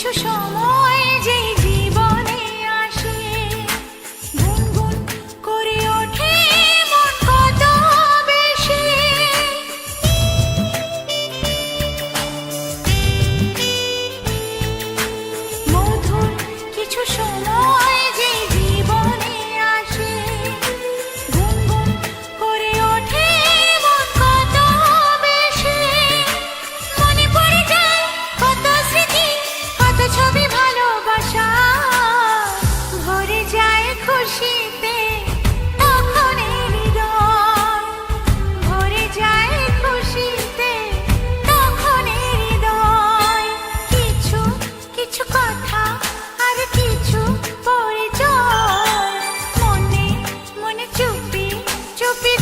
কিছু সময় যে জীবনে আসে, গুনগুন করে ওঠে মন কত বেশি। মধুর কিছু সময় যে জীবনে আসে, গুনগুন করে ওঠে মন কত বেশি। মনে পড়ে যায় কত স্মৃতি, কত ছবি ভালোবাসা, ভরে যায় খুশিতে তখন এই হৃদয়, ভরে যায় খুশিতে তখন এই হৃদয়। কিছু কিছু কথা আর কিছু পরিচয়, মনে মনে চুপি চুপি